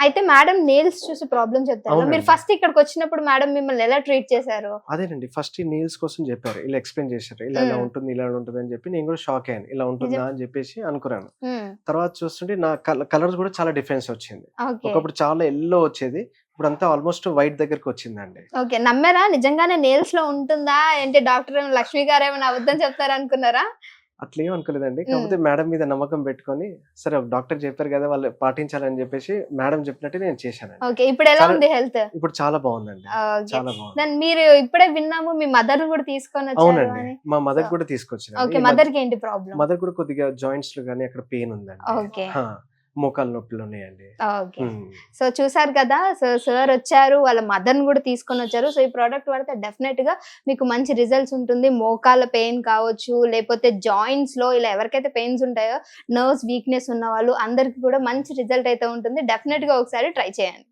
అయితే madam nails చూసి problem చెప్తారు. అవునండి. మీరు ఫస్ట్ ఇక్కడికి వచ్చినప్పుడు మేడం మిమ్మల్ని ఎలా ట్రీట్ చేశారు? అదేనండి. ఫస్ట్ ఈ నెయిల్స్ కోసం జెప్పారు. ఇలా ఎక్స్‌ప్లెయిన్ చేశారు. ఇలా ఉంటుంది, ఇలా ఉంటదని జెప్పి నేను గూడా షాక్ అయ్యాను. ఇలా ఉంటుందా నిజం. అని జెప్పేసి అనుకున్నాను. హ్మ్. తర్వాత చూస్తుంటే నా కలర్స్ గూడా చాలా డిఫరెన్స్ వచ్చింది. ఓకే. ఒకప్పుడు చాలా యెల్లో వచ్చేది. ఇప్పుడంతా ఆల్‌మోస్ట్ వైట్ దగ్గరకొచ్చిందండి. ఓకే. నమ్మారా? నిజంగానే నెయిల్స్ లో ఉంటుందా? ఏంటి డాక్టర్ ఏమో లక్ష్మి గారు ఏమైనా అబద్ధం చెప్తారనుకున్నారా? అట్లేం అనుకోలేదండి. హ్మ్. కాకపోతే మేడం మీద నమ్మకం పెట్టుకొని, సరే డాక్టర్ చెప్పారు గదా! వాళ్ళు పాటించాలని జెప్పేసి మేడం చెప్పినట్టే నేను చేశానండి. ఓకే. ఇప్పుడు ఎలా చాలా ఉంది హెల్త్? ఇప్పుడు చాలా బావుందండి. ఓకే. చాలా బావుంది. దెన్ మీరు ఇప్పుడే విన్నాము మీ మదర్‌ని కూడా తీసుకొనొచ్చారు అవునండి. అని. మా మదర్‌కి సో గూడా తీసుకొచ్చానండి. ఓకే. ఈ మధ్య మదర్‌కి ఏంటి ప్రాబ్లమ్? మదర్ కూడా కొద్దిగా జాయింట్స్‌లో గాని అక్కడ పెయిన్ ఉందండి. ఓకే. ఆ! మోకాళ్ళ నొప్పులున్నాయండి. ఓకే. హ్మ్. సో చూసారు కదా! సో సార్ వచ్చారు. వాళ్ళ మదర్‌ని కూడా తీసుకొనొచ్చారు. సో ఈ ప్రొడక్ట్ వాడితే డెఫినెట్‌గా మీకు మంచి రిజల్ట్స్ ఉంటుంది. మోకాళ్ళ పెయిన్ కావచ్చు, లేపోతే జాయింట్స్‌లో ఇలా ఎవరికైతే పెయిన్స్ ఉంటాయో, నర్వ్స్ వీక్‌నెస్ ఉన్నవాళ్ళు అందరికి కూడా మంచి రిజల్ట్ అయితే ఉంటుంది. డెఫినెట్‌గా ఒకసారి ట్రై చేయండి.